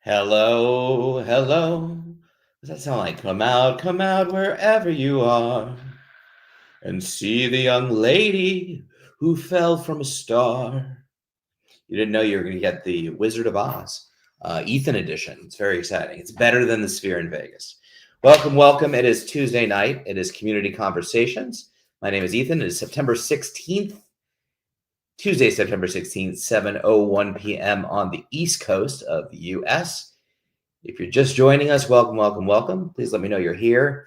Hello, hello. Does that sound like come out wherever you are, and see the young lady who fell from a star? You didn't know you were going to get the Wizard of Oz, Ethan edition. It's very exciting. It's better than the Sphere in Vegas. Welcome, welcome. It is Tuesday night. It is Community Conversations. My name is Ethan. It is September 16th, Tuesday, September 16th, 7:01 p.m. on the East Coast of the U.S. If you're just joining us, welcome, welcome, welcome. Please let me know you're here.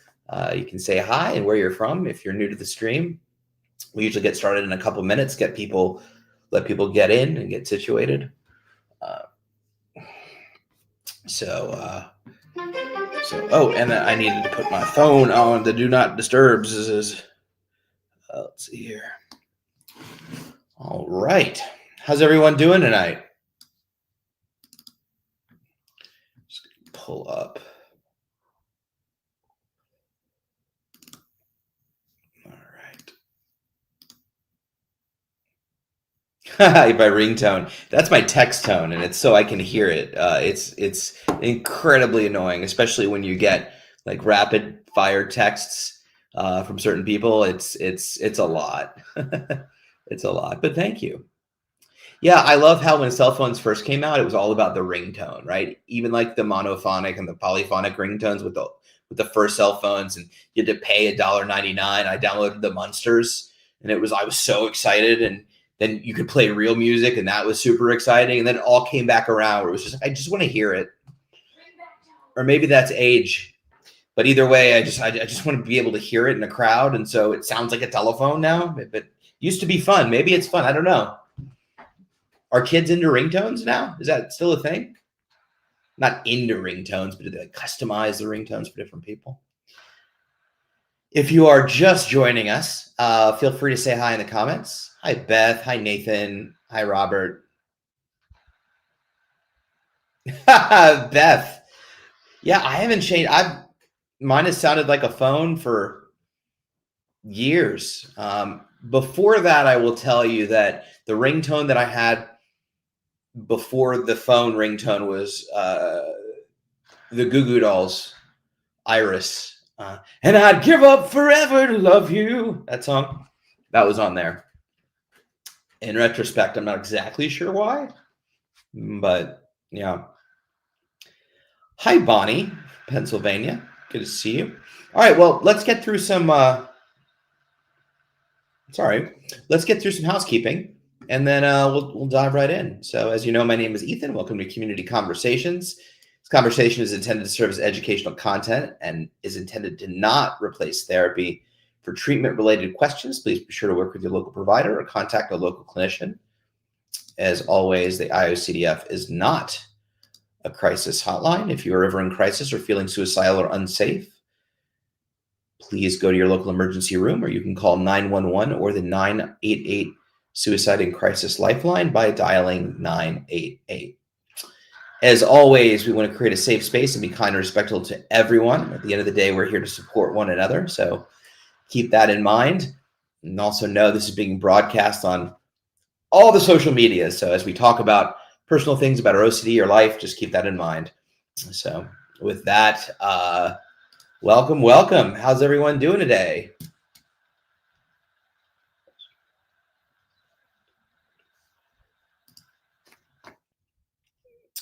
You can say hi and where you're from if you're new to the stream. We usually get started in a couple minutes, let people get in and get situated. And I needed to put my phone on the do not disturb. Let's see here. All right. How's everyone doing tonight? Just pull up. By ringtone. That's my text tone, and it's so I can hear it. It's incredibly annoying, especially when you get like rapid fire texts from certain people. It's a lot. It's a lot, but thank you. Yeah, I love how when cell phones first came out, it was all about the ringtone, right? Even like the monophonic and the polyphonic ringtones with the first cell phones, and you had to pay $1.99. I downloaded the Munsters, and I was so excited, and then you could play real music, and that was super exciting. And then it all came back around where it was just like, I just want to hear it. Or maybe that's age. But either way, I just want to be able to hear it in a crowd. And so it sounds like a telephone now. But it used to be fun. Maybe it's fun. I don't know. Are kids into ringtones now? Is that still a thing? Not into ringtones, but do they like customize the ringtones for different people? If you are just joining us, feel free to say hi in the comments. Hi, Beth. Hi, Nathan. Hi, Robert. Beth. Yeah, I haven't changed. Mine has sounded like a phone for years. Before that, I will tell you that the ringtone that I had before the phone ringtone was the Goo Goo Dolls, Iris. And I'd give up forever to love you. That song, that was on there. In retrospect, I'm not exactly sure why, but yeah. Hi, Bonnie, Pennsylvania. Good to see you. All right, well, let's get through some. Let's get through some housekeeping, and then we'll dive right in. So, as you know, my name is Ethan. Welcome to Community Conversations. This conversation is intended to serve as educational content and is intended to not replace therapy. For treatment-related questions, please be sure to work with your local provider or contact a local clinician. As always, the IOCDF is not a crisis hotline. If you are ever in crisis or feeling suicidal or unsafe, please go to your local emergency room, or you can call 911 or the 988 Suicide and Crisis Lifeline by dialing 988. As always, we want to create a safe space and be kind and respectful to everyone. At the end of the day, we're here to support one another. So keep that in mind. And also know this is being broadcast on all the social media. So as we talk about personal things about our OCD or life, just keep that in mind. So with that, welcome, welcome. How's everyone doing today?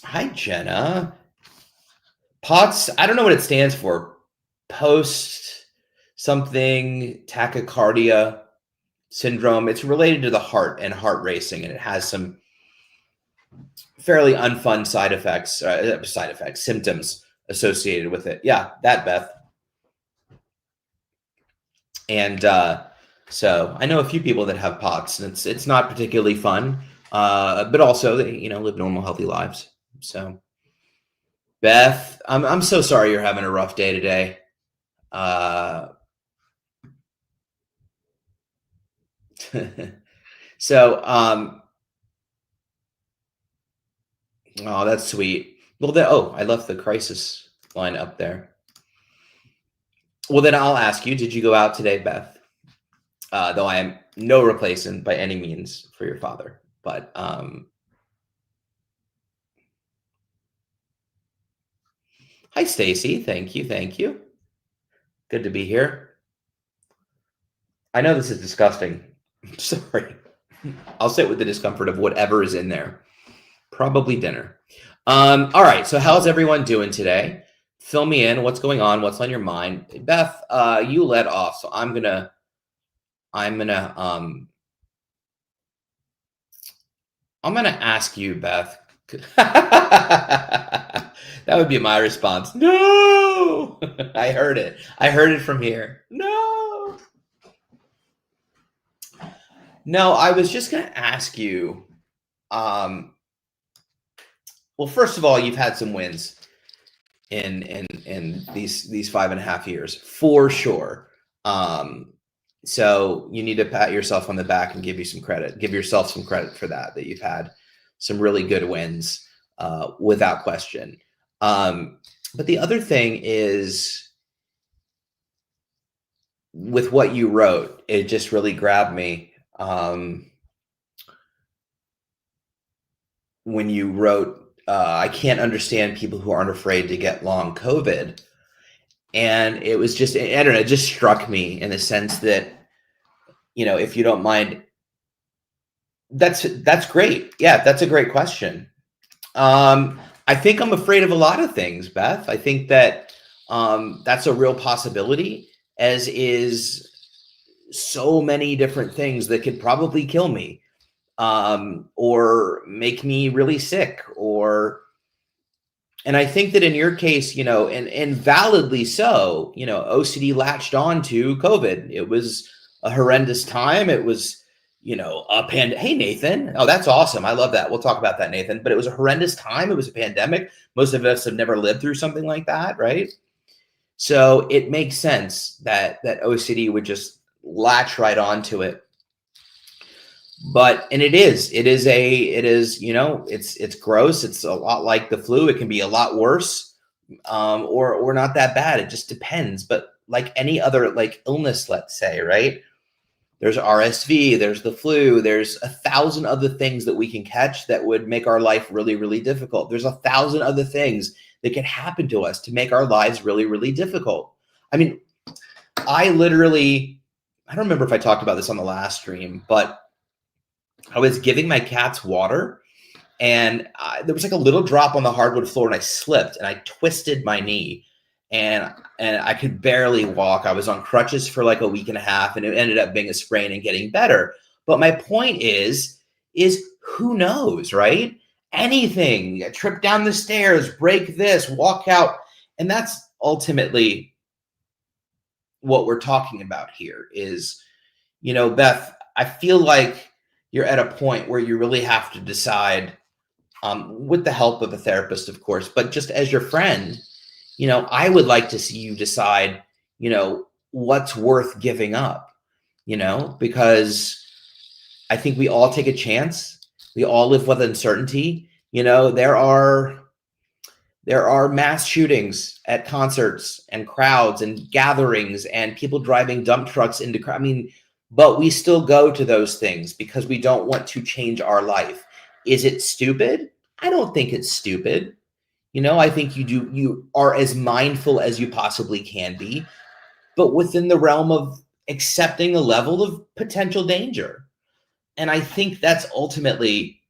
Hi, Jenna. POTS, I don't know what it stands for. Post something tachycardia syndrome. It's related to the heart and heart racing, and it has some fairly unfun symptoms associated with it. Yeah, that, Beth. And so I know a few people that have POTS, and it's not particularly fun, but also they live normal, healthy lives. So, Beth, I'm so sorry you're having a rough day today. So, oh, that's sweet. Well, I left the crisis line up there. Well, then I'll ask you, did you go out today, Beth? Though I am no replacement by any means for your father, but Hi, Stacy. Thank you. Thank you. Good to be here. I know this is disgusting. I'm sorry. I'll sit with the discomfort of whatever is in there. Probably dinner. All right. So, how's everyone doing today? Fill me in. What's going on? What's on your mind? Beth, you led off, so I'm gonna I'm gonna ask you, Beth. That would be my response. No, I heard it. I heard it from here. No. No, I was just gonna ask you. Um, well, first of all, you've had some wins in these 5.5 years for sure. Um, so you need to pat yourself on the back and give you some credit. Give yourself some credit for that you've had some really good wins without question. But the other thing is with what you wrote, it just really grabbed me. When you wrote, I can't understand people who aren't afraid to get long COVID. And it was just, I don't know, it just struck me in the sense that, if you don't mind, that's great. Yeah, that's a great question. I think I'm afraid of a lot of things, Beth. I think that that's a real possibility, as is so many different things that could probably kill me, or make me really sick, and I think that in your case, and validly so, OCD latched on to COVID. It was a horrendous time. It was, Hey, Nathan. Oh, that's awesome. I love that. We'll talk about that, Nathan. But it was a horrendous time. It was a pandemic. Most of us have never lived through something like that, right? So it makes sense that OCD would just latch right onto it. And it is it's gross. It's a lot like the flu. It can be a lot worse, or not that bad. It just depends. But like any other like illness, let's say, right? There's RSV, there's the flu, there's 1,000 other things that we can catch that would make our life really, really difficult. There's 1,000 other things that can happen to us to make our lives really, really difficult. I mean, I don't remember if I talked about this on the last stream, but I was giving my cats water, and there was like a little drop on the hardwood floor, and I slipped and I twisted my knee, and I could barely walk. I was on crutches for like a week and a half, and it ended up being a sprain and getting better. But my point is who knows, right? Anything, trip down the stairs, break this, walk out. And that's ultimately what we're talking about here is, Beth, I feel like you're at a point where you really have to decide, with the help of a therapist, of course, but just as your friend, I would like to see you decide, what's worth giving up, because I think we all take a chance. We all live with uncertainty. There are mass shootings at concerts and crowds and gatherings and people driving dump trucks into, but we still go to those things because we don't want to change our life. Is it stupid? I don't think it's stupid. I think you are as mindful as you possibly can be, but within the realm of accepting a level of potential danger. And I think that's ultimately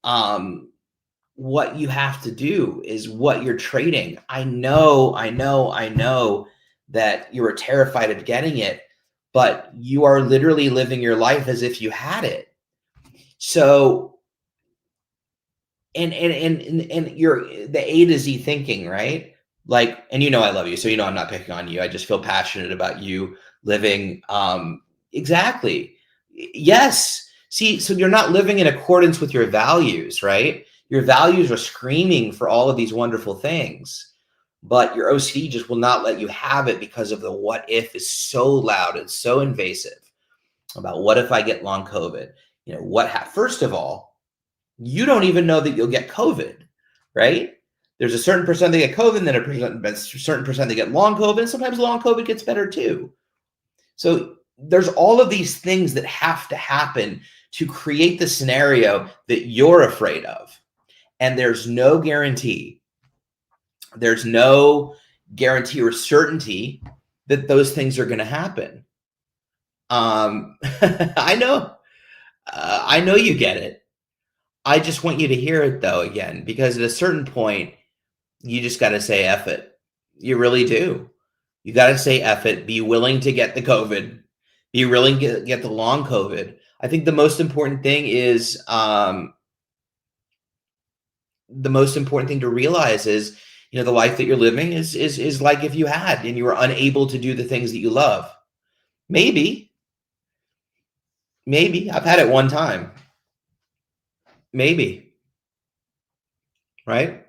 what you have to do, is what you're trading. I know that you were terrified of getting it, but you are literally living your life as if you had it. So, and you're the A to Z thinking, right? Like, and I love you, so I'm not picking on you. I just feel passionate about you living. Exactly. Yes. See, so you're not living in accordance with your values, right? Your values are screaming for all of these wonderful things, but your OCD just will not let you have it because of the what if is so loud and so invasive about what if I get long COVID? First of all, you don't even know that you'll get COVID, right? There's a certain percent that get COVID, and then a certain percent that get long COVID, and sometimes long COVID gets better too. So there's all of these things that have to happen to create the scenario that you're afraid of. And there's no guarantee There's no guarantee or certainty that those things are going to happen. I know, I know you get it. I just want you to hear it though again, because at a certain point, you just got to say F it. You really do. You got to say F it. Be willing to get the COVID. Be willing to get the long COVID. I think the most important thing is the most important thing to realize is, the life that you're living is like if you had and you were unable to do the things that you love. Maybe, maybe I've had it one time. Maybe, right?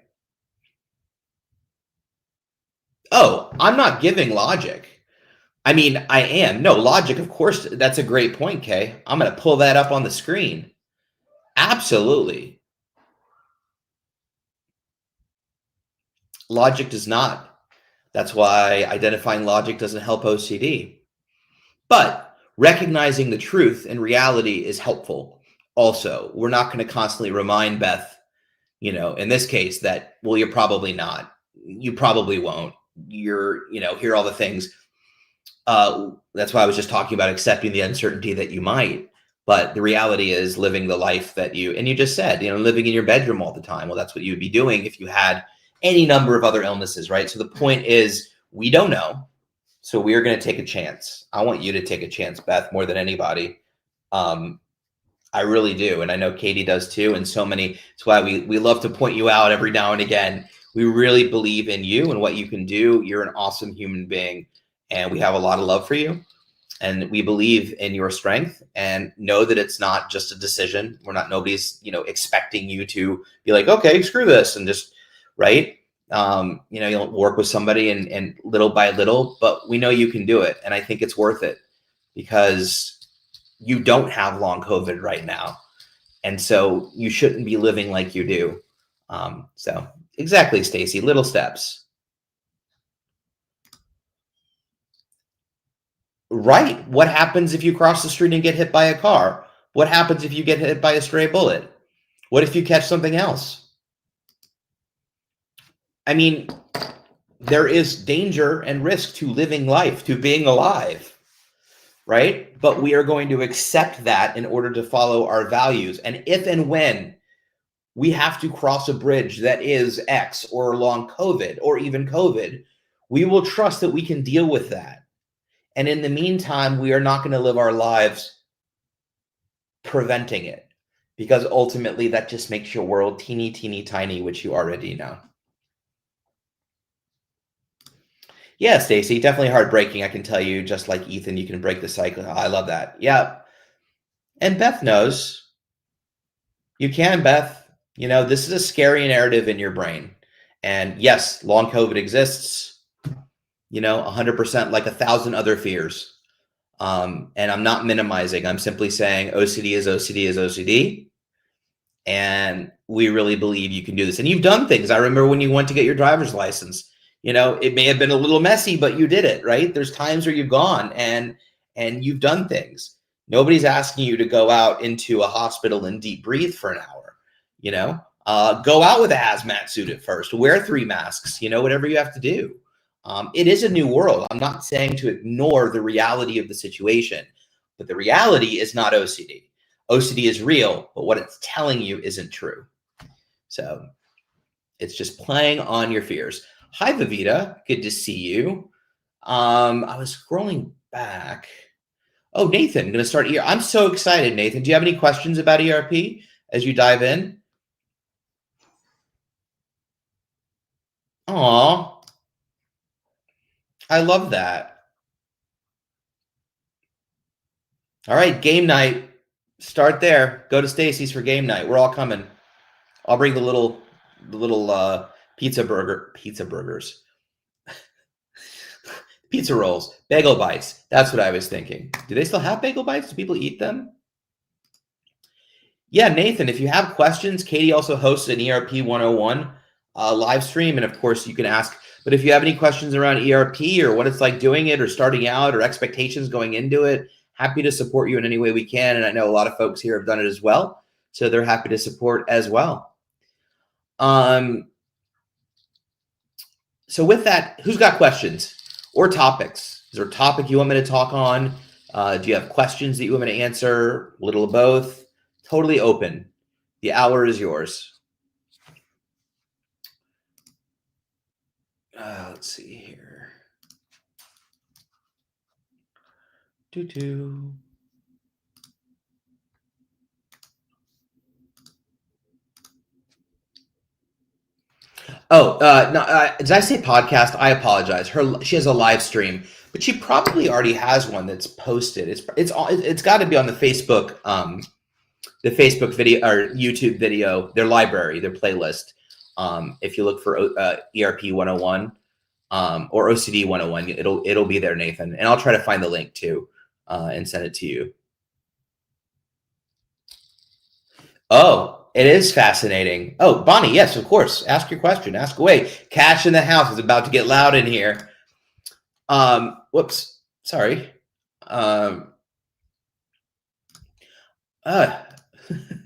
Oh, I'm not giving logic. I mean, I am. No, logic, of course. That's a great point, Kay. I'm going to pull that up on the screen. Absolutely. Logic does not. That's why identifying logic doesn't help OCD. But recognizing the truth and reality is helpful. Also, we're not going to constantly remind Beth, in this case that, well, you're probably not. You probably won't. Hear all the things. That's why I was just talking about accepting the uncertainty that you might. But the reality is living the life that and you just said, living in your bedroom all the time. Well, that's what you would be doing if you had any number of other illnesses, right? So the point is, we don't know. So we are going to take a chance. I want you to take a chance, Beth, more than anybody. I really do. And I know Katie does too. And so many, it's why we love to point you out every now and again. We really believe in you and what you can do. You're an awesome human being. And we have a lot of love for you. And we believe in your strength and know that it's not just a decision. Nobody's, expecting you to be like, okay, screw this. And just, right. You'll work with somebody and little by little, but we know you can do it. And I think it's worth it because you don't have long COVID right now. And so you shouldn't be living like you do. So exactly, Stacy, little steps. Right. What happens if you cross the street and get hit by a car? What happens if you get hit by a stray bullet? What if you catch something else? I mean, there is danger and risk to living life, to being alive, right? But we are going to accept that in order to follow our values. And if and when we have to cross a bridge that is X or long COVID or even COVID, we will trust that we can deal with that. And in the meantime, we are not going to live our lives preventing it, because ultimately that just makes your world teeny, teeny, tiny, which you already know. Yeah, Stacy, definitely heartbreaking. I can tell you, just like Ethan, you can break the cycle. I love that. Yeah. And Beth knows. You can, Beth. This is a scary narrative in your brain. And yes, long COVID exists, 100%, like 1,000 other fears. And I'm not minimizing. I'm simply saying OCD is OCD is OCD. And we really believe you can do this. And you've done things. I remember when you went to get your driver's license, it may have been a little messy, but you did it, right? There's times where you've gone and you've done things. Nobody's asking you to go out into a hospital and deep breathe for an hour, go out with a hazmat suit at first, wear 3 masks, whatever you have to do. It is a new world. I'm not saying to ignore the reality of the situation, but the reality is not OCD. OCD is real, but what it's telling you isn't true. So it's just playing on your fears. Hi, Vivita. Good to see you. I was scrolling back. Oh, Nathan, going to start here. I'm so excited, Nathan. Do you have any questions about ERP as you dive in? Aw, I love that. All right, game night. Start there. Go to Stacy's for game night. We're all coming. I'll bring the little pizza burgers, pizza rolls, bagel bites. That's what I was thinking. Do they still have bagel bites? Do people eat them? Yeah, Nathan, if you have questions, Katie also hosts an ERP 101 live stream. And of course, you can ask. But if you have any questions around ERP or what it's like doing it or starting out or expectations going into it, happy to support you in any way we can. And I know a lot of folks here have done it as well. So they're happy to support as well. So with that, who's got questions or topics? Is there a topic you want me to talk on? Do you have questions that you want me to answer? A little of both. Totally open. The hour is yours. Let's see here. Doo-doo. Oh, no, did I say podcast? I apologize. She has a live stream, but she probably already has one that's posted. It's got to be on the Facebook video or YouTube video, their library, their playlist. If you look for ERP 101 or OCD 101, it'll be there, Nathan. And I'll try to find the link too and send it to you. Oh, it is fascinating. Oh, Bonnie, yes, of course. Ask your question. Ask away. Cash in the house is about to get loud in here. Whoops. Sorry.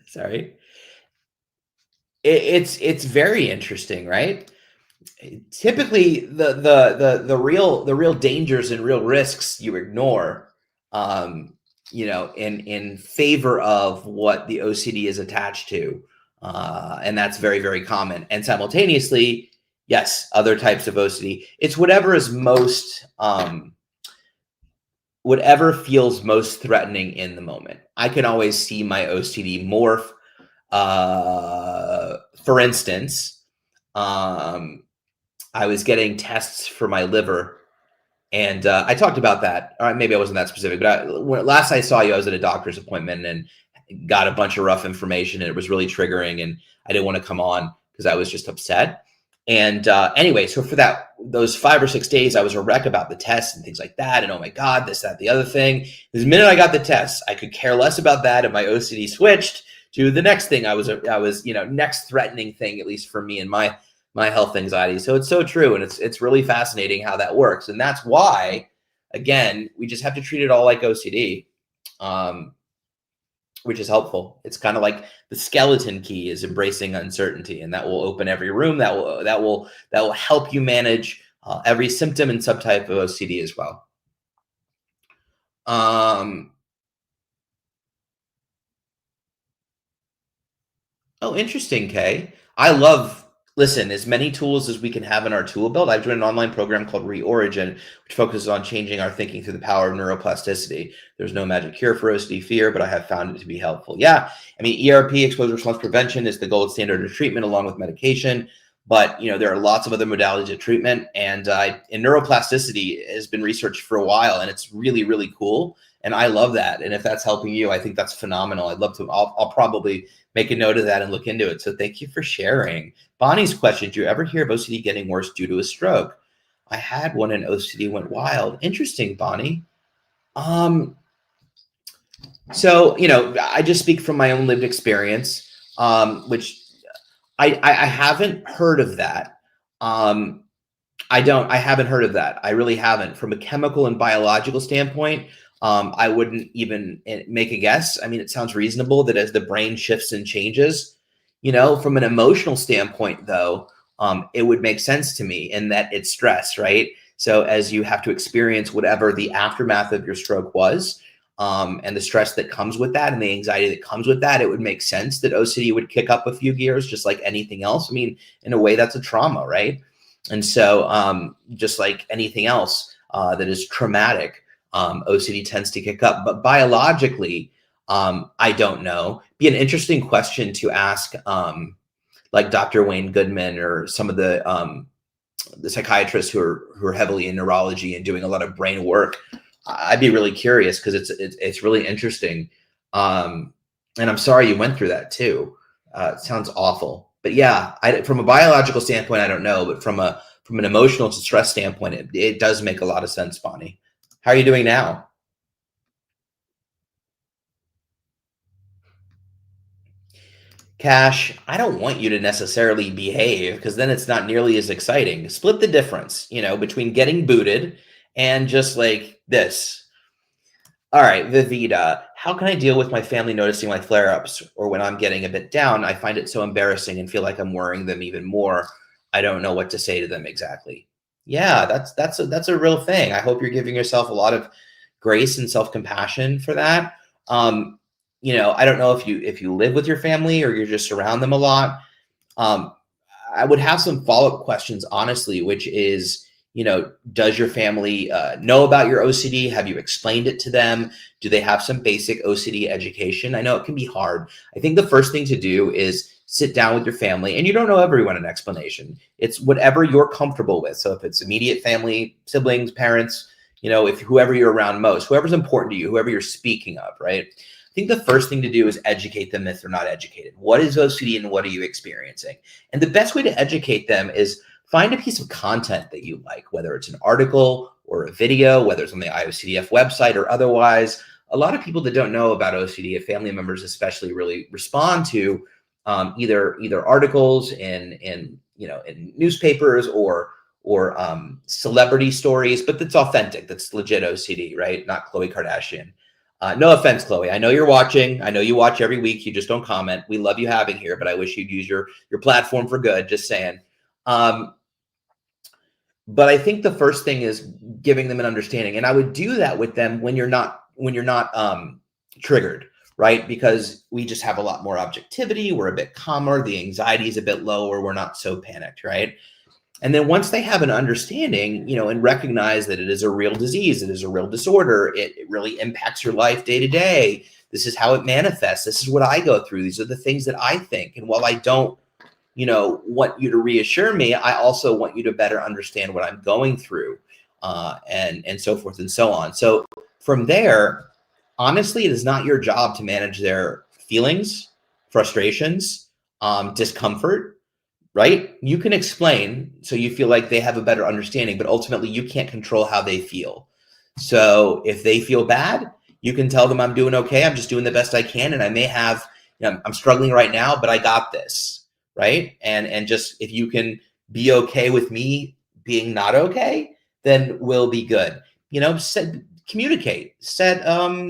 Sorry. It's very interesting, right? Typically, the real dangers and real risks you ignore, in favor of what the OCD is attached to, and that's very, very common. And simultaneously, yes, other types of OCD. It's whatever is most, whatever feels most threatening in the moment. I can always see my OCD morph. For instance, I was getting tests for my liver, and I talked about that. Or maybe I wasn't that specific, but last I saw you, I was at a doctor's appointment and got a bunch of rough information, and it was really triggering, and I didn't want to come on because I was just upset. And anyway, so for those 5 or 6 days, I was a wreck about the tests and things like that. And oh my God, this, that, the other thing. The minute I got the tests, I could care less about that, and my OCD switched to the next thing. I was next threatening thing, at least for me and my health anxiety. So it's so true, and it's really fascinating how that works. And that's why, again, we just have to treat it all like OCD. Which is helpful. It's kind of like the skeleton key is embracing uncertainty, and that will open every room. That will help you manage every symptom and subtype of OCD as well. Oh, interesting, Kay. Listen, as many tools as we can have in our tool belt. I've joined an online program called Reorigin, which focuses on changing our thinking through the power of neuroplasticity. There's no magic cure for OCD fear, but I have found it to be helpful. Yeah, I mean, ERP, exposure response prevention, is the gold standard of treatment along with medication. But there are lots of other modalities of treatment, and neuroplasticity has been researched for a while, and it's really, really cool. And I love that. And if that's helping you, I think that's phenomenal. I'd love to. I'll probably make a note of that and look into it. So thank you for sharing. Bonnie's question: do you ever hear of OCD getting worse due to a stroke? I had one, and OCD went wild. Interesting, Bonnie. So I just speak from my own lived experience, which I haven't heard of that. I haven't heard of that. I really haven't. From a chemical and biological standpoint, I wouldn't even make a guess. I mean, it sounds reasonable that as the brain shifts and changes, from an emotional standpoint, though, it would make sense to me in that it's stress, right? So as you have to experience whatever the aftermath of your stroke was, and the stress that comes with that and the anxiety that comes with that, it would make sense that OCD would kick up a few gears, just like anything else. I mean, in a way, that's a trauma, right? And so just like anything else that is traumatic, OCD tends to kick up. But biologically, I don't know. Be an interesting question to ask, like Dr. Wayne Goodman or some of the psychiatrists who are heavily in neurology and doing a lot of brain work. I'd be really curious because it's really interesting. And I'm sorry you went through that too. It sounds awful. But yeah, from a biological standpoint, I don't know. But from an emotional stress standpoint, it does make a lot of sense, Bonnie. How are you doing now? Cash, I don't want you to necessarily behave because then it's not nearly as exciting. Split the difference, between getting booted and just like this. All right, Vivita, how can I deal with my family noticing my flare-ups, or when I'm getting a bit down, I find it so embarrassing and feel like I'm worrying them even more. I don't know what to say to them exactly. Yeah, that's a real thing. I hope you're giving yourself a lot of grace and self-compassion for that. Um, I don't know if you live with your family or you're just around them a lot. Um, I would have some follow-up questions, honestly, which is, does your family know about your OCD? Have you explained it to them? Do they have some basic OCD education? I know it can be hard. I think the first thing to do is sit down with your family, and you don't know everyone an explanation. It's whatever you're comfortable with. So if it's immediate family, siblings, parents, if whoever you're around most, whoever's important to you, whoever you're speaking of, right? I think the first thing to do is educate them if they're not educated. What is OCD and what are you experiencing? And the best way to educate them is find a piece of content that you like, whether it's an article or a video, whether it's on the IOCDF website or otherwise. A lot of people that don't know about OCD, family members especially, really respond to either articles in newspapers or celebrity stories, but that's authentic, that's legit OCD, right? Not Khloe Kardashian. No offense, Chloe. I know you're watching. I know you watch every week. You just don't comment. We love you having here, but I wish you'd use your platform for good. Just saying. Um, but I think the first thing is giving them an understanding, and I would do that with them when you're not triggered, right? Because we just have a lot more objectivity. We're a bit calmer. The anxiety is a bit lower. We're not so panicked, right? And then once they have an understanding, and recognize that it is a real disease, it is a real disorder, it really impacts your life day to day. This is how it manifests. This is what I go through. These are the things that I think. And while I don't, want you to reassure me, I also want you to better understand what I'm going through, and so forth and so on. So from there, honestly, it is not your job to manage their feelings, frustrations, discomfort. Right? You can explain so you feel like they have a better understanding, but ultimately you can't control how they feel. So if they feel bad, you can tell them I'm doing okay. I'm just doing the best I can. And I may have, I'm struggling right now, but I got this. Right. And just if you can be okay with me being not okay, then we'll be good. Communicate, set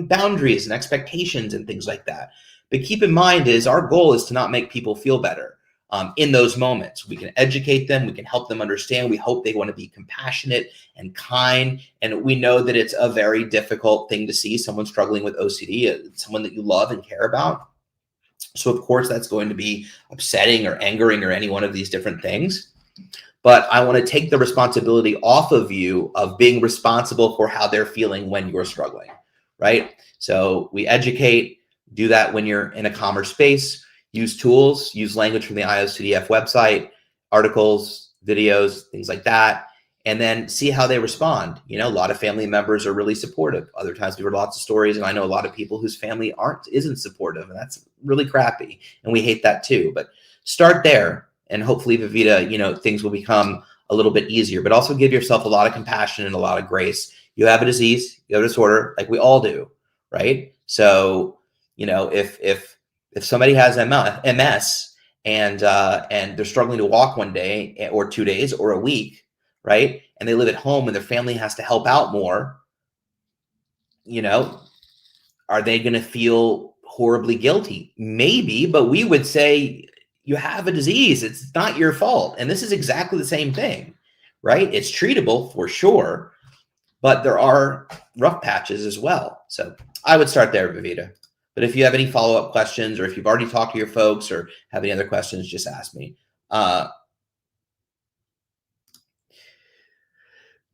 boundaries and expectations and things like that. But keep in mind is our goal is to not make people feel better. In those moments, we can educate them. We can help them understand. We hope they want to be compassionate and kind. And we know that it's a very difficult thing to see someone struggling with OCD, someone that you love and care about. So of course, that's going to be upsetting or angering or any one of these different things. But I want to take the responsibility off of you of being responsible for how they're feeling when you're struggling, right? So we educate, do that when you're in a calmer space. Use tools, use language from the IOCDF website, articles, videos, things like that, and then see how they respond. A lot of family members are really supportive. Other times we've heard lots of stories, and I know a lot of people whose family isn't supportive, and that's really crappy, and we hate that too. But start there, and hopefully, Vivita, things will become a little bit easier. But also give yourself a lot of compassion and a lot of grace. You have a disease, you have a disorder, like we all do, right? So, if somebody has MS and they're struggling to walk one day or 2 days or a week, right? And they live at home and their family has to help out more, are they going to feel horribly guilty? Maybe, but we would say you have a disease. It's not your fault. And this is exactly the same thing, right? It's treatable for sure, but there are rough patches as well. So I would start there, Vivita. But if you have any follow-up questions or if you've already talked to your folks or have any other questions, just ask me.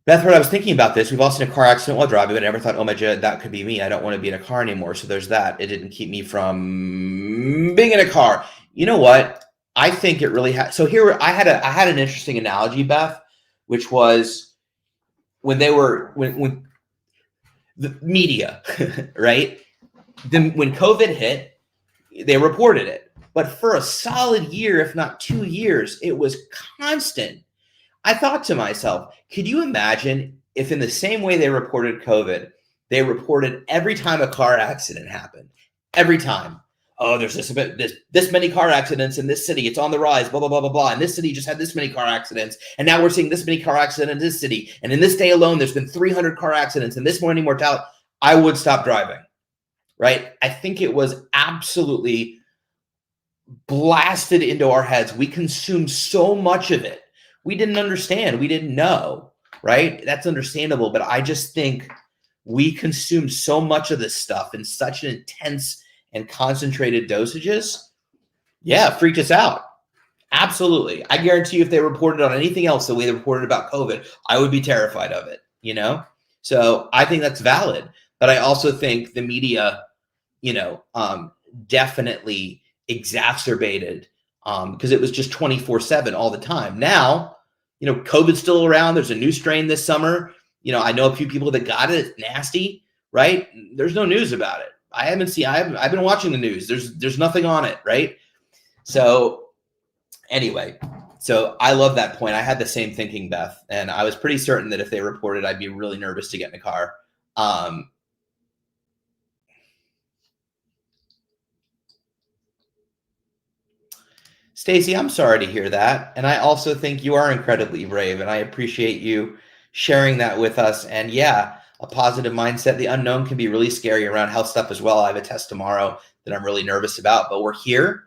Beth, I was thinking about this. We've all seen a car accident while driving, but I never thought, oh my God, that could be me. I don't want to be in a car anymore. So there's that. It didn't keep me from being in a car. You know what? I think it really so here I had an interesting analogy, Beth, which was when the media, right? Then when COVID hit, they reported it. But for a solid year, if not 2 years, it was constant. I thought to myself, could you imagine if in the same way they reported COVID, they reported every time a car accident happened? Every time. Oh, there's this many car accidents in this city. It's on the rise, blah, blah, blah, blah, blah. And this city just had this many car accidents. And now we're seeing this many car accidents in this city. And in this day alone, there's been 300 car accidents and this many mortality. I would stop driving, right? I think it was absolutely blasted into our heads. We consumed so much of it. We didn't understand. We didn't know. right? That's understandable. But I just think we consume so much of this stuff in such an intense and concentrated dosages. Yeah, freaked us out. Absolutely. I guarantee you if they reported on anything else the way they reported about COVID, I would be terrified of it, you know? So I think that's valid. But I also think the media, definitely exacerbated because it was just 24/7 all the time. Now, COVID's still around. There's a new strain this summer. I know a few people that got it. It's nasty, right? There's no news about it. I've been watching the news. There's nothing on it, right? So anyway, so I love that point. I had the same thinking, Beth, and I was pretty certain that if they reported, I'd be really nervous to get in a car. Stacey, I'm sorry to hear that. And I also think you are incredibly brave, and I appreciate you sharing that with us. And yeah, a positive mindset. The unknown can be really scary around health stuff as well. I have a test tomorrow that I'm really nervous about, but we're here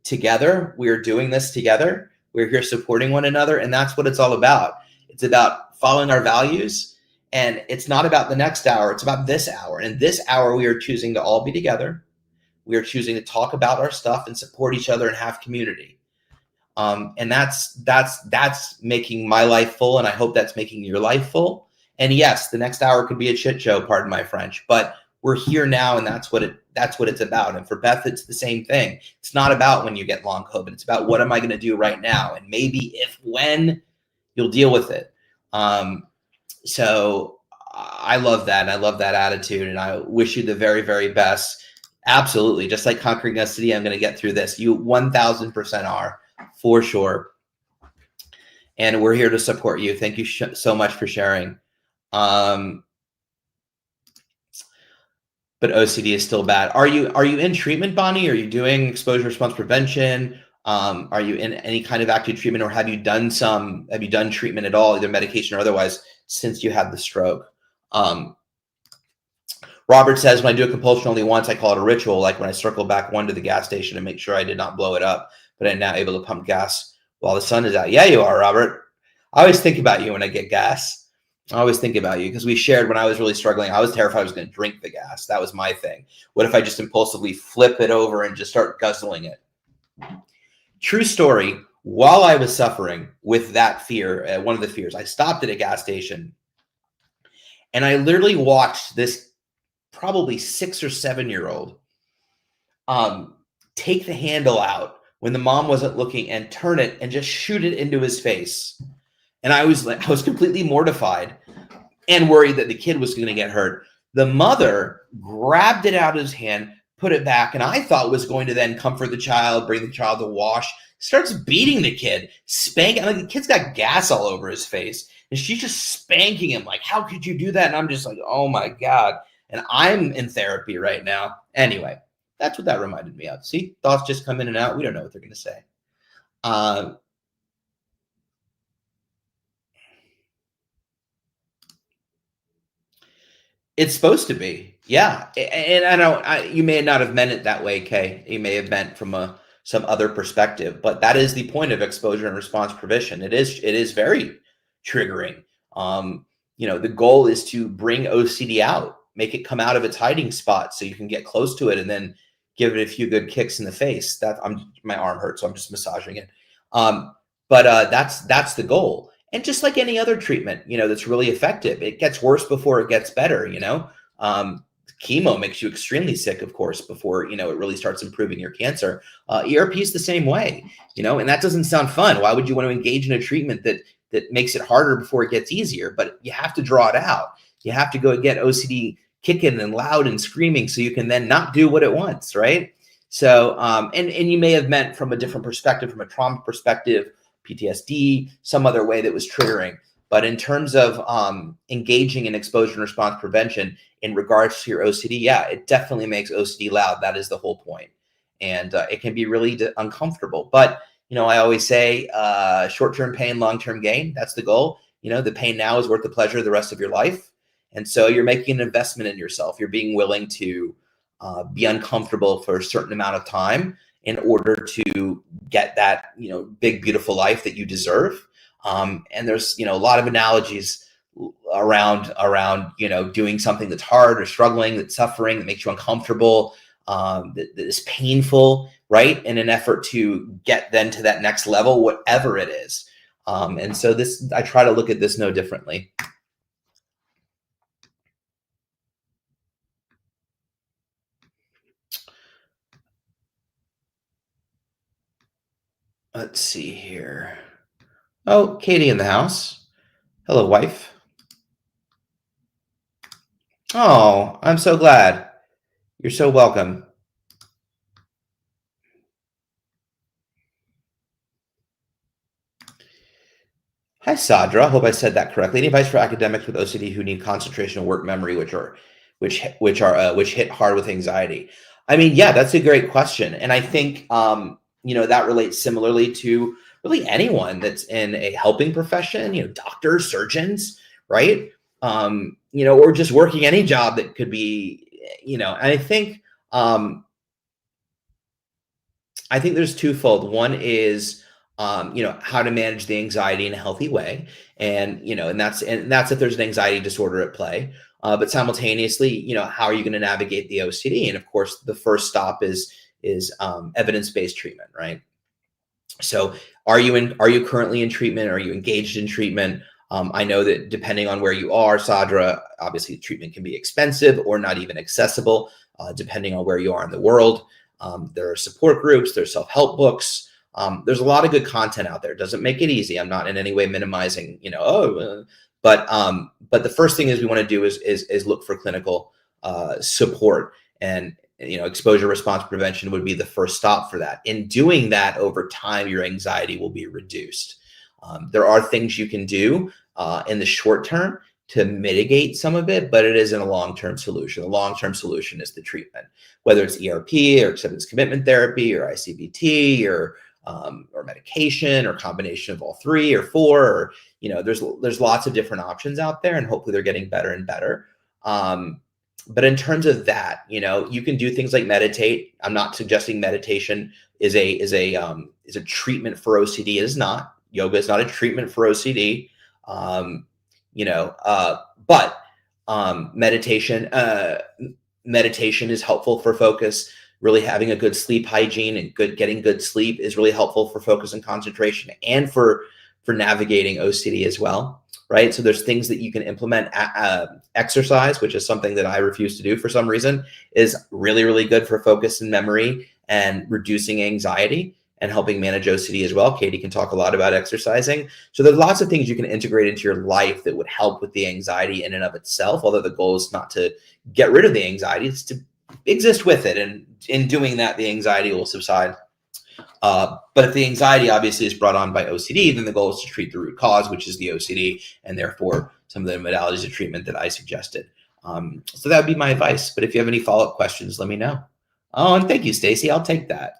together. We're doing this together. We're here supporting one another. And that's what it's all about. It's about following our values. And it's not about the next hour. It's about this hour. And this hour, we are choosing to all be together. We are choosing to talk about our stuff and support each other and have community. And that's making my life full. And I hope that's making your life full. And yes, the next hour could be a shit show, pardon my French, but we're here now. And that's what it's about. And for Beth, it's the same thing. It's not about when you get long COVID. It's about what am I going to do right now? And maybe when you'll deal with it. So I love that. And I love that attitude. And I wish you the very, very best. Absolutely. Just like conquering destiny, I'm going to get through this. You 1000% are, for sure. And we're here to support you. Thank you so much for sharing. But OCD is still bad. Are you in treatment, Bonnie? Are you doing exposure response prevention? Are you in any kind of active treatment, or have you done treatment at all, either medication or otherwise, since you had the stroke? Robert says, when I do a compulsion only once, I call it a ritual, like when I circle back one to the gas station and make sure I did not blow it up, but I'm now able to pump gas while the sun is out. Yeah, you are, Robert. I always think about you when I get gas. I always think about you because we shared when I was really struggling. I was terrified I was going to drink the gas. That was my thing. What if I just impulsively flip it over and just start guzzling it? True story. While I was suffering with that fear, one of the fears, I stopped at a gas station and I literally watched this probably 6 or 7-year-old take the handle out when the mom wasn't looking and turn it and just shoot it into his face. And I was completely mortified and worried that the kid was going to get hurt. The mother grabbed it out of his hand, put it back, and I thought was going to then comfort the child, bring the child to wash, starts beating the kid, spanking. Like, the kid's got gas all over his face, and she's just spanking him like, how could you do that? And I'm just like, oh my God. And I'm in therapy right now. Anyway, that's what that reminded me of. See, thoughts just come in and out. We don't know what they're going to say. It's supposed to be. Yeah. And I know you may not have meant it that way, Kay. You may have meant from some other perspective, but that is the point of exposure and response prevention. It is very triggering. The goal is to bring OCD out, make it come out of its hiding spot so you can get close to it and then give it a few good kicks in the face. My arm hurts, so I'm just massaging it. But that's the goal. And just like any other treatment, that's really effective, it gets worse before it gets better. Chemo makes you extremely sick, of course, before, it really starts improving your cancer. ERP is the same way, and that doesn't sound fun. Why would you want to engage in a treatment that makes it harder before it gets easier? But you have to draw it out. You have to go get OCD kicking and loud and screaming so you can then not do what it wants, right? So, and you may have meant from a different perspective, from a trauma perspective, PTSD, some other way that was triggering. But in terms of engaging in exposure and response prevention in regards to your OCD, yeah, it definitely makes OCD loud. That is the whole point. And it can be really uncomfortable. But, I always say short-term pain, long-term gain. That's the goal. The pain now is worth the pleasure the rest of your life. And so you're making an investment in yourself. You're being willing to be uncomfortable for a certain amount of time in order to get that, big, beautiful life that you deserve. And there's, a lot of analogies around doing something that's hard or struggling, that's suffering, that makes you uncomfortable, that is painful, right? In an effort to get then to that next level, whatever it is. And so I try to look at this no differently. Let's see here. Oh, Katie in the house. Hello, wife. Oh, I'm so glad. You're so welcome. Hi, Sadra. Hope I said that correctly. Any advice for academics with OCD who need concentration and work memory, which hit hard with anxiety? I mean, yeah, that's a great question, and I think that relates similarly to really anyone that's in a helping profession. Doctors, surgeons, right? Or just working any job that could be. And I think there's twofold. One is, how to manage the anxiety in a healthy way, and that's if there's an anxiety disorder at play. But simultaneously, how are you going to navigate the OCD? And of course, the first stop is evidence-based treatment, right? So, are you currently in treatment? Are you engaged in treatment? I know that depending on where you are, Sadra, obviously treatment can be expensive or not even accessible, depending on where you are in the world. There are support groups, there's self-help books. There's a lot of good content out there. It doesn't make it easy. I'm not in any way minimizing, but the first thing is we want to do is look for clinical support, and exposure response prevention would be the first stop for that. In doing that, over time, your anxiety will be reduced. There are things you can do in the short term to mitigate some of it, but it isn't a long-term solution. The long-term solution is the treatment, whether it's ERP or acceptance commitment therapy or ICBT or medication or combination of all three or four. Or there's lots of different options out there, and hopefully they're getting better and better. But in terms of that, you can do things like meditate. I'm not suggesting meditation is a treatment for OCD. It is not. Yoga is not a treatment for OCD. But meditation is helpful for focus. Really having a good sleep hygiene and getting good sleep is really helpful for focus and concentration, and for navigating OCD as well. Right. So there's things that you can implement. Exercise, which is something that I refuse to do for some reason, is really, really good for focus and memory and reducing anxiety and helping manage OCD as well. Katie can talk a lot about exercising. So there's lots of things you can integrate into your life that would help with the anxiety in and of itself, although the goal is not to get rid of the anxiety, it's to exist with it. And in doing that, the anxiety will subside. But if the anxiety obviously is brought on by OCD, then the goal is to treat the root cause, which is the OCD, and therefore some of the modalities of treatment that I suggested. So that would be my advice. But if you have any follow-up questions, let me know. Oh, and thank you, Stacy. I'll take that.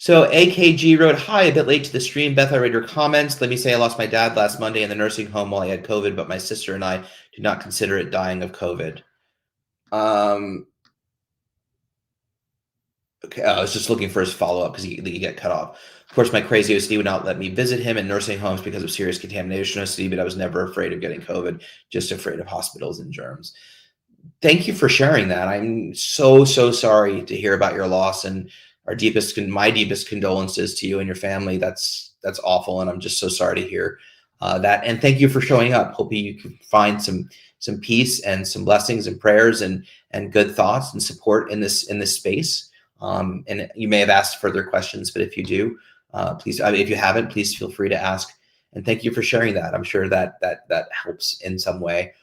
So AKG wrote, hi, a bit late to the stream. Beth, I read your comments. Let me say I lost my dad last Monday in the nursing home while I had COVID, but my sister and I do not consider it dying of COVID. Okay, I was just looking for his follow-up because he get cut off. Of course, my crazy OCD would not let me visit him in nursing homes because of serious contamination OCD, but I was never afraid of getting COVID, just afraid of hospitals and germs. Thank you for sharing that. I'm so sorry to hear about your loss, and my deepest condolences to you and your family. That's awful, and I'm just so sorry to hear that. And thank you for showing up. Hoping you can find some peace and some blessings and prayers and good thoughts and support in this space. And you may have asked further questions, but if you do, please, if you haven't, please feel free to ask. And thank you for sharing that. I'm sure that helps in some way.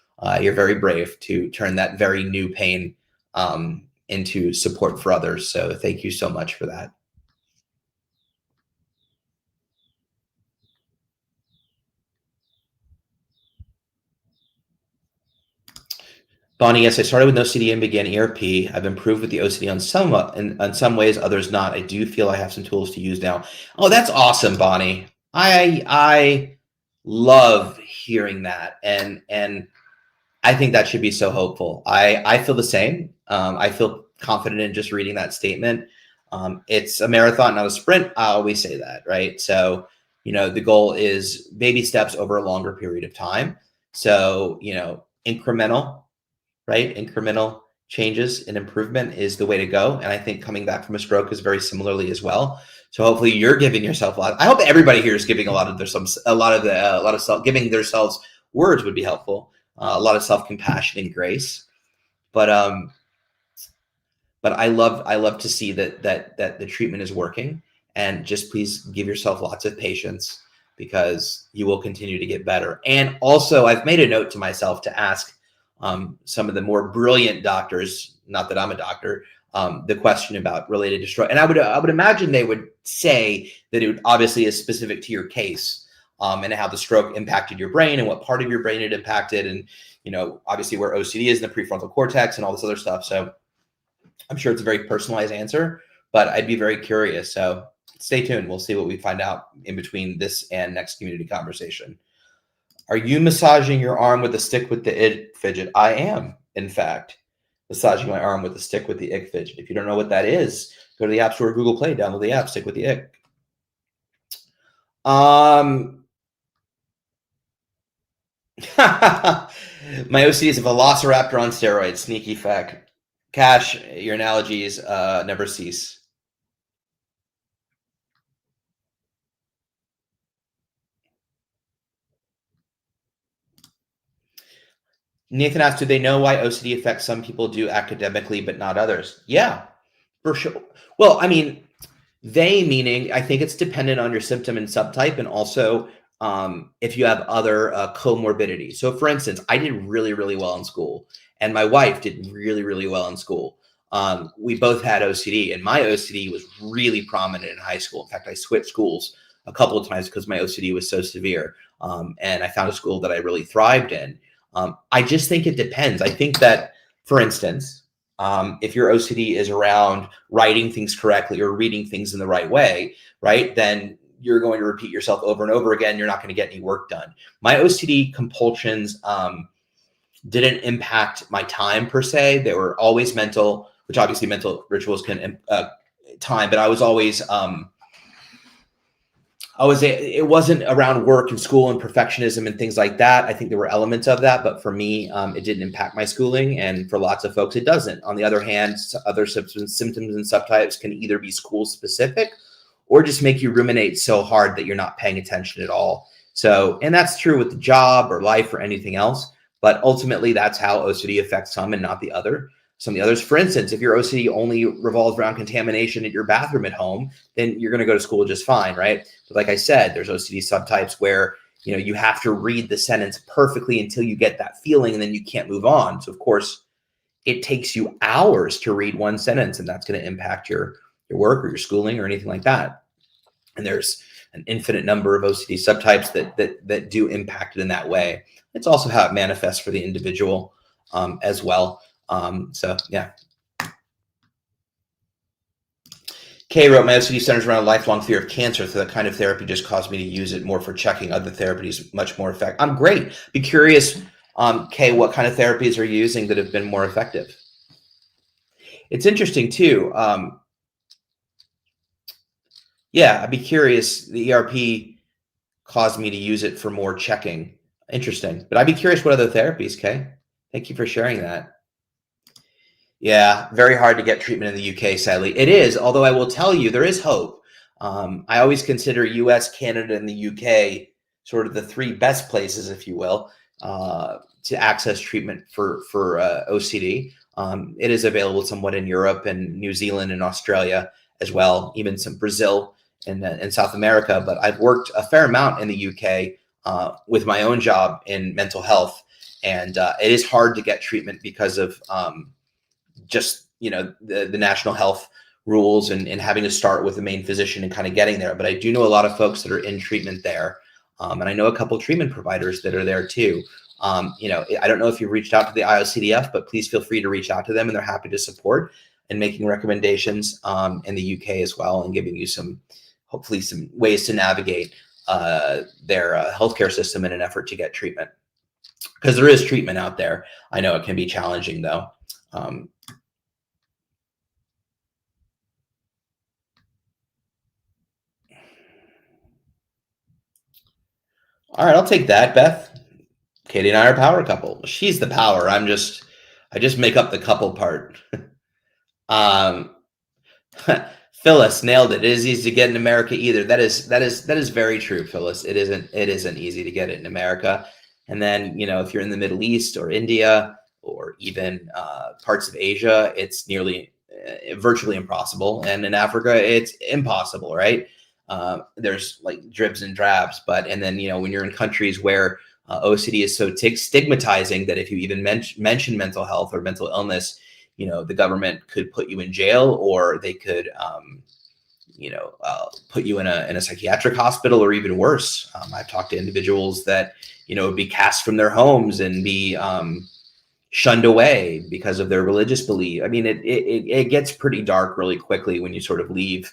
You're very brave to turn that very new pain into support for others. So thank you so much for that. Bonnie, yes, I started with OCD and began ERP. I've improved with the OCD on some ways, others not. I do feel I have some tools to use now. Oh, that's awesome, Bonnie. I love hearing that, and I think that should be so hopeful. I feel the same. I feel confident in just reading that statement. It's a marathon, not a sprint. I always say that, right? So, the goal is baby steps over a longer period of time. So, incremental, right? Incremental changes and improvement is the way to go. And I think coming back from a stroke is very similarly as well. So hopefully you're giving yourself a lot. I hope everybody here is giving a lot of self, giving themselves words would be helpful. A lot of self-compassion and grace. But I love to see that the treatment is working, and just please give yourself lots of patience because you will continue to get better. And also, I've made a note to myself to ask some of the more brilliant doctors, not that I'm a doctor, the question about related to stroke. And I would imagine they would say that it would obviously is specific to your case, and how the stroke impacted your brain and what part of your brain it impacted, and obviously where OCD is in the prefrontal cortex and all this other stuff. So I'm sure it's a very personalized answer, but I'd be very curious. So stay tuned. We'll see what we find out in between this and next community conversation. Are you massaging your arm with a stick with the ick fidget? I am, in fact, massaging my arm with a stick with the ick fidget. If you don't know what that is, go to the App Store or Google Play, download the app, Stick with the Ick. My OCD is a velociraptor on steroids. Sneaky fact. Cash, your analogies never cease. Nathan asked, do they know why OCD affects some people do academically but not others? Yeah, for sure. Well, I mean, they meaning I think it's dependent on your symptom and subtype, and also if you have other comorbidities. So, for instance, I did really, really well in school, and my wife did really, really well in school. We both had OCD, and my OCD was really prominent in high school. In fact, I switched schools a couple of times because my OCD was so severe, and I found a school that I really thrived in. I just think it depends. I think that, for instance, if your OCD is around writing things correctly or reading things in the right way, right, then you're going to repeat yourself over and over again. You're not going to get any work done. My OCD compulsions didn't impact my time per se. They were always mental, which obviously mental rituals can time, but I was always it wasn't around work and school and perfectionism and things like that. I think there were elements of that, but for me, it didn't impact my schooling, and for lots of folks, it doesn't. On the other hand, other symptoms and subtypes can either be school specific or just make you ruminate so hard that you're not paying attention at all. So, and that's true with the job or life or anything else, but ultimately that's how OCD affects some and not the other. Some of the others, for instance, if your OCD only revolves around contamination at your bathroom at home, then you're going to go to school just fine, right? But like I said, there's OCD subtypes where you have to read the sentence perfectly until you get that feeling, and then you can't move on. So of course, it takes you hours to read one sentence, and that's going to impact your work or your schooling or anything like that. And there's an infinite number of OCD subtypes that do impact it in that way. It's also how it manifests for the individual as well. So yeah. Kay wrote, my OCD centers around a lifelong fear of cancer, so that kind of therapy just caused me to use it more for checking other therapies, much more effective. I'm great. Be curious, Kay, what kind of therapies are you using that have been more effective? It's interesting too. Yeah, I'd be curious. The ERP caused me to use it for more checking. Interesting. But I'd be curious what other therapies, Kay. Thank you for sharing that. Yeah, very hard to get treatment in the UK, sadly. It is, although I will tell you, there is hope. I always consider US, Canada, and the UK sort of the three best places, if you will, to access treatment for OCD. It is available somewhat in Europe and New Zealand and Australia as well, even some Brazil and South America. But I've worked a fair amount in the UK with my own job in mental health, and it is hard to get treatment because of just the national health rules and having to start with the main physician and kind of getting there. But I do know a lot of folks that are in treatment there, and I know a couple of treatment providers that are there too. I don't know if you've reached out to the IOCDF, but please feel free to reach out to them, and they're happy to support and making recommendations in the UK as well, and giving you hopefully some ways to navigate their healthcare system in an effort to get treatment, because there is treatment out there. I know it can be challenging though. All right, I'll take that, Beth. Katie and I are a power couple. She's the power. I just make up the couple part. um, Phyllis nailed it. It is easy to get in America either. That is very true, Phyllis. It isn't easy to get it in America. And then, if you're in the Middle East or India or even parts of Asia, it's nearly virtually impossible. And in Africa, it's impossible, right? There's like dribs and drabs, and then when you're in countries where OCD is so stigmatizing that if you even mention mental health or mental illness, the government could put you in jail, or they could, put you in a psychiatric hospital, or even worse. I've talked to individuals that, would be cast from their homes and be shunned away because of their religious belief. I mean, it gets pretty dark really quickly when you sort of leave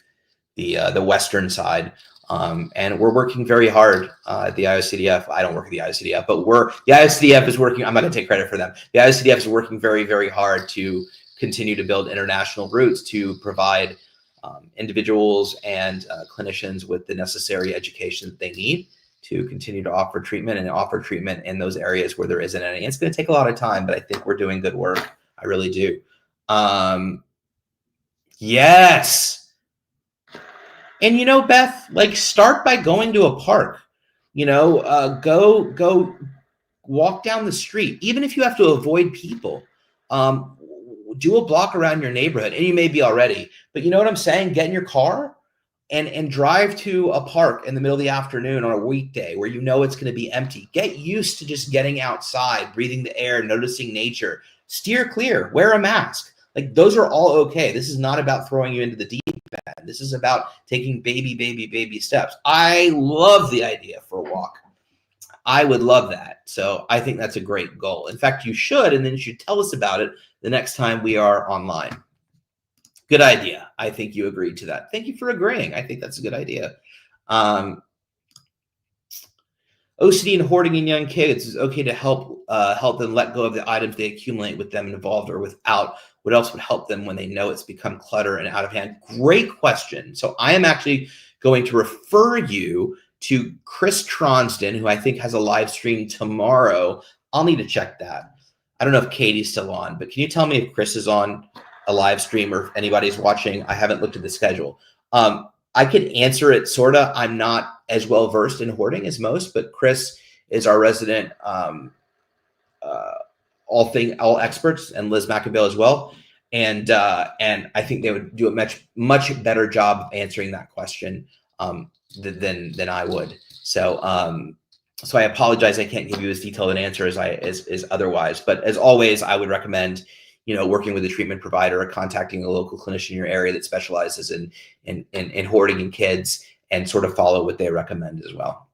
the Western side. And we're working very hard at the IOCDF. I don't work at the IOCDF, but the IOCDF is working. I'm not going to take credit for them. The IOCDF is working very, very hard to continue to build international routes to provide individuals and clinicians with the necessary education that they need to continue to offer treatment in those areas where there isn't any. It's going to take a lot of time, but I think we're doing good work. I really do. Yes. And Beth, like, start by going to a park. Go walk down the street, even if you have to avoid people. Do a block around your neighborhood, and you may be already, but you know what I'm saying? Get in your car and drive to a park in the middle of the afternoon on a weekday where it's going to be empty. Get used to just getting outside, breathing the air, noticing nature. Steer clear, wear a mask. Like, those are all okay. This is not about throwing you into the deep end. This is about taking baby steps. I love the idea for a walk. I would love that. So I think that's a great goal. In fact, you should, and then you should tell us about it the next time we are online. Good idea. I think you agreed to that. Thank you for agreeing. I think that's a good idea. OCD and hoarding in young kids, is okay to help them let go of the items they accumulate with them involved or without. What else would help them when they know it's become clutter and out of hand? Great question. So I am actually going to refer you to Chris Tronsden, who I think has a live stream tomorrow. I'll need to check that. I don't know if Katie's still on, but can you tell me if Chris is on a live stream or if anybody's watching? I haven't looked at the schedule. I can answer it sort of. I'm not as well versed in hoarding as most, but Chris is our resident all experts, and Liz McAbell as well. And I think they would do a much better job of answering that question than I would. So I apologize. I can't give you as detailed an answer as otherwise. But as always, I would recommend working with a treatment provider or contacting a local clinician in your area that specializes in hoarding in kids, and sort of follow what they recommend as well.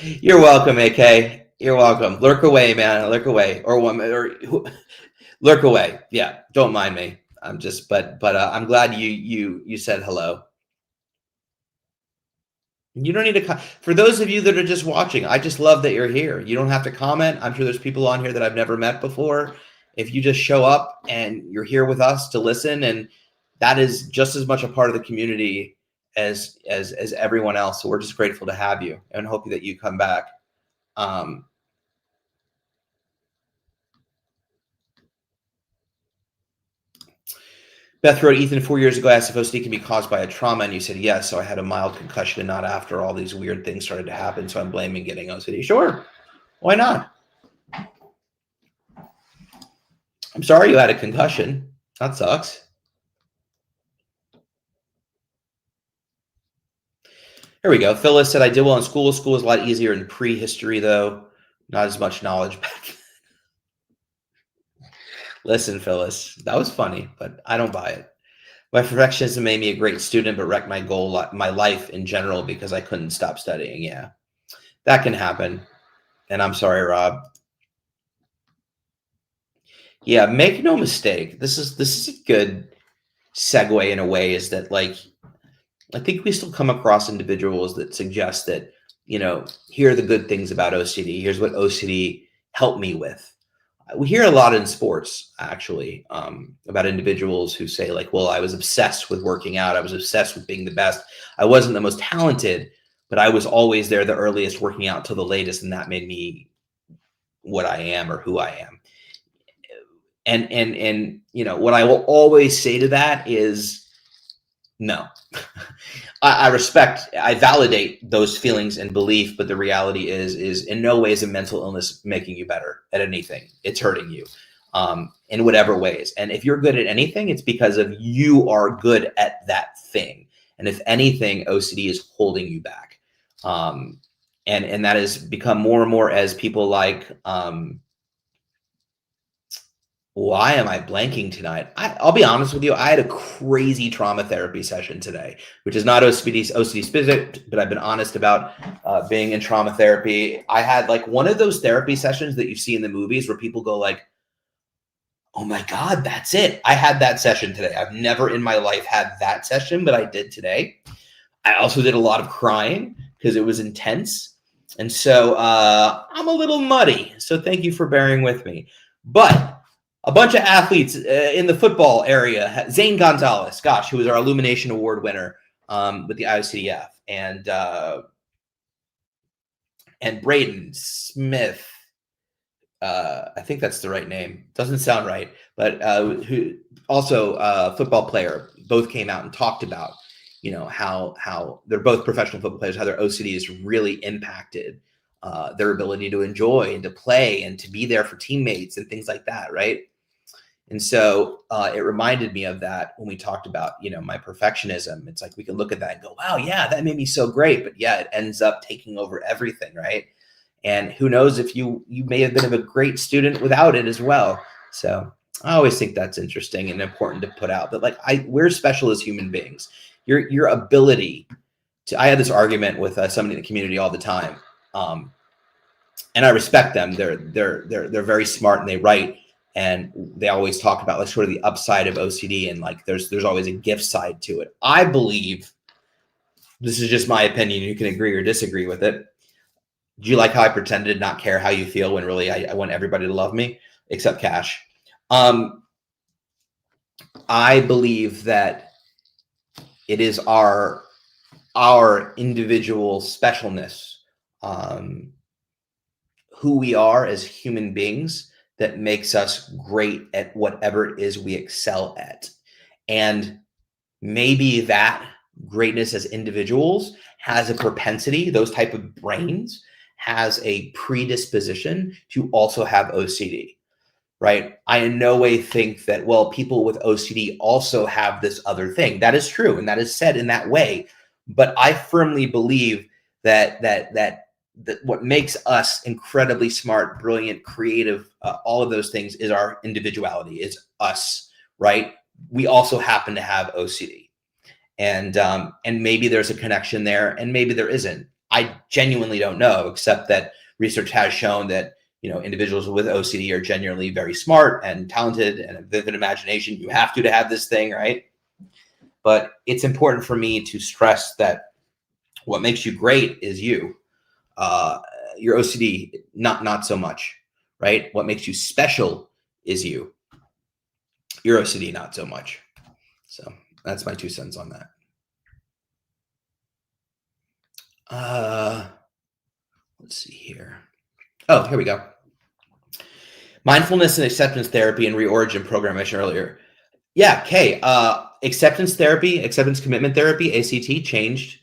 You're welcome, AK. You're welcome. Lurk away, man. Lurk away, or woman, or lurk away. Yeah, don't mind me. I'm just, but I'm glad you said hello. You don't need to. For those of you that are just watching, I just love that you're here. You don't have to comment. I'm sure there's people on here that I've never met before. If you just show up and you're here with us to listen, and that is just as much a part of the community as everyone else. So we're just grateful to have you, and hope that you come back. Beth wrote, Ethan, 4 years ago, asked if OCD can be caused by a trauma, and you said yes. So I had a mild concussion, and not after all these weird things started to happen. So I'm blaming getting OCD. Sure, why not? I'm sorry you had a concussion. That sucks. Here we go. Phyllis said, I did well in school. School was a lot easier in prehistory, though. Not as much knowledge back then. Listen, Phyllis, that was funny, but I don't buy it. My perfectionism made me a great student, but wrecked my life in general because I couldn't stop studying. Yeah, that can happen. And I'm sorry, Rob. Yeah, make no mistake. This is a good segue in a way, is that, like, I think we still come across individuals that suggest that, here are the good things about OCD. Here's what OCD helped me with. We hear a lot in sports, actually, about individuals who say, like, well, I was obsessed with working out. I was obsessed with being the best. I wasn't the most talented, but I was always there the earliest, working out till the latest, and that made me what I am or who I am. And what I will always say to that is no. I respect, I validate those feelings and belief, but the reality is in no way is a mental illness making you better at anything. It's hurting you in whatever ways. And if you're good at anything, it's because of you are good at that thing. And if anything, OCD is holding you back. And that has become more and more as people like, why am I blanking tonight? I'll be honest with you. I had a crazy trauma therapy session today, which is not OCD specific, but I've been honest about being in trauma therapy. I had like one of those therapy sessions that you see in the movies where people go like, oh my God, that's it. I had that session today. I've never in my life had that session, but I did today. I also did a lot of crying because it was intense. And so I'm a little muddy. So thank you for bearing with me. But a bunch of athletes in the football area, Zane Gonzalez, gosh, who was our Illumination Award winner with the IOCDF, and Braden Smith, I think that's the right name. Doesn't sound right, but who also a football player, both came out and talked about, how they're both professional football players, how their OCD has really impacted their ability to enjoy and to play and to be there for teammates and things like that, right? And so it reminded me of that when we talked about, my perfectionism. It's like we can look at that and go, wow, yeah, that made me so great. But yeah, it ends up taking over everything, right? And who knows if you may have been a great student without it as well. So I always think that's interesting and important to put out. But we're special as human beings. Your ability to. I had this argument with somebody in the community all the time, and I respect them. They're very smart and they write. And they always talk about like sort of the upside of OCD and like there's always a gift side to it. I believe, this is just my opinion, you can agree or disagree with it. Do you like how I pretended to not care how you feel when really I want everybody to love me except Cash? I believe that it is our individual specialness, who we are as human beings, that makes us great at whatever it is we excel at. And maybe that greatness as individuals has a propensity, those type of brains has a predisposition to also have OCD, right? I in no way think that, well, people with OCD also have this other thing. That is true, and that is said in that way. But I firmly believe that what makes us incredibly smart, brilliant, creative, all of those things is our individuality, is us, right? We also happen to have OCD. And maybe there's a connection there and maybe there isn't. I genuinely don't know, except that research has shown that, individuals with OCD are genuinely very smart and talented and a vivid imagination. You have to have this thing, right? But it's important for me to stress that what makes you great is you. Your OCD, not so much, right? What makes you special is you. Your OCD, not so much. So that's my 2 cents on that. Let's see here. Oh, here we go. Mindfulness and acceptance therapy and reorigin program I mentioned earlier. Yeah, Kay, acceptance therapy, acceptance commitment therapy, ACT, changed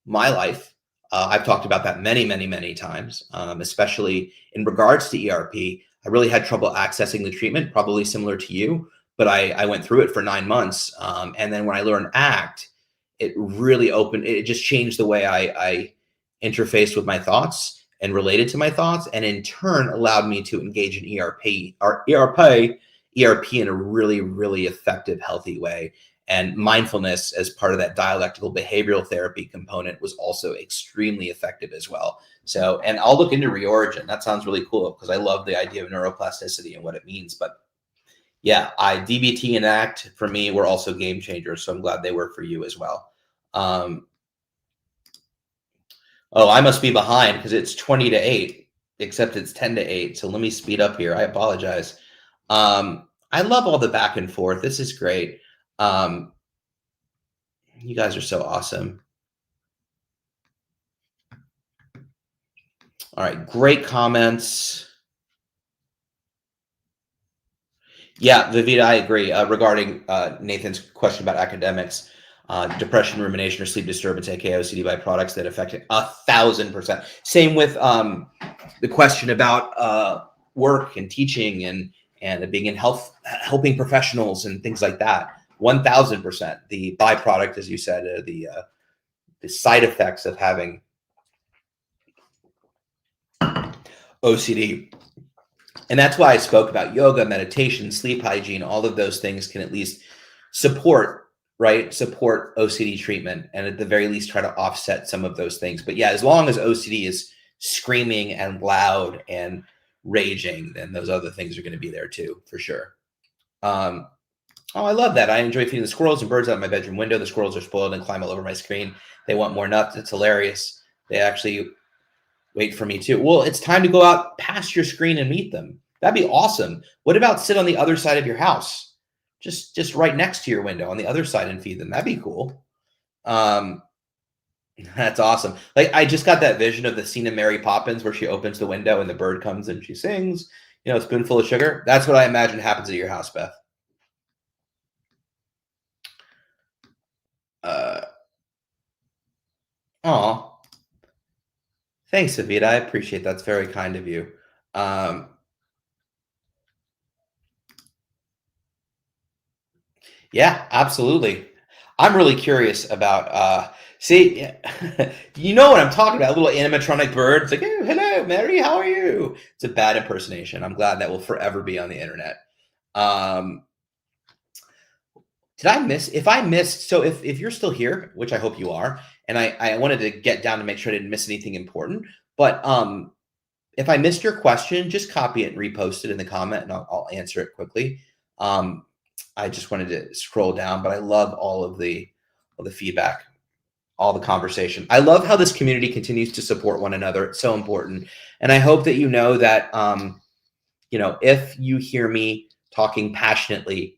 my life. I've talked about that many, many, many times, especially in regards to ERP. I really had trouble accessing the treatment, probably similar to you, but I went through it for 9 months. And then when I learned ACT, it really it just changed the way I interfaced with my thoughts and related to my thoughts, and in turn allowed me to engage in ERP in a really, really effective, healthy way. And mindfulness as part of that dialectical behavioral therapy component was also extremely effective as well. So, and I'll look into reorigin. That sounds really cool because I love the idea of neuroplasticity and what it means. But yeah, DBT and ACT for me were also game changers. So I'm glad they were for you as well. Oh, I must be behind because it's 20 to 8, except it's 10 to 8. So let me speed up here. I apologize. I love all the back and forth. This is great. You guys are so awesome. All right, great comments. Yeah, Vivita, I agree. Regarding Nathan's question about academics, depression, rumination, or sleep disturbance, aka OCD byproducts that affect it 1,000%. Same with the question about work and teaching and being in health, helping professionals and things like that. 1,000%. The byproduct, as you said, the side effects of having OCD. And that's why I spoke about yoga, meditation, sleep hygiene. All of those things can at least support, right? Support OCD treatment, and at the very least try to offset some of those things. But yeah, as long as OCD is screaming and loud and raging, then those other things are going to be there too, for sure. Oh, I love that. I enjoy feeding the squirrels and birds out of my bedroom window. The squirrels are spoiled and climb all over my screen. They want more nuts. It's hilarious. They actually wait for me too. Well, it's time to go out past your screen and meet them. That'd be awesome. What about sit on the other side of your house? Just right next to your window on the other side and feed them. That'd be cool. That's awesome. Like I just got that vision of the scene of Mary Poppins where she opens the window and the bird comes and she sings, you know, a spoonful of sugar. That's what I imagine happens at your house, Beth. Aw. Thanks, Avita. I appreciate that. That's very kind of you. Yeah, absolutely. I'm really curious about see you know what I'm talking about, a little animatronic bird. It's like, oh, hello, Mary, how are you? It's a bad impersonation. I'm glad that will forever be on the internet. Um did I miss if I missed so if you're still here, which I hope you are, and I wanted to get down to make sure I didn't miss anything important, but if I missed your question, just copy it and repost it in the comment and I'll answer it quickly. I just wanted to scroll down, but I love all the feedback, all the conversation. I love how this community continues to support one another. It's so important. And I hope that you know that, you know, if you hear me talking passionately,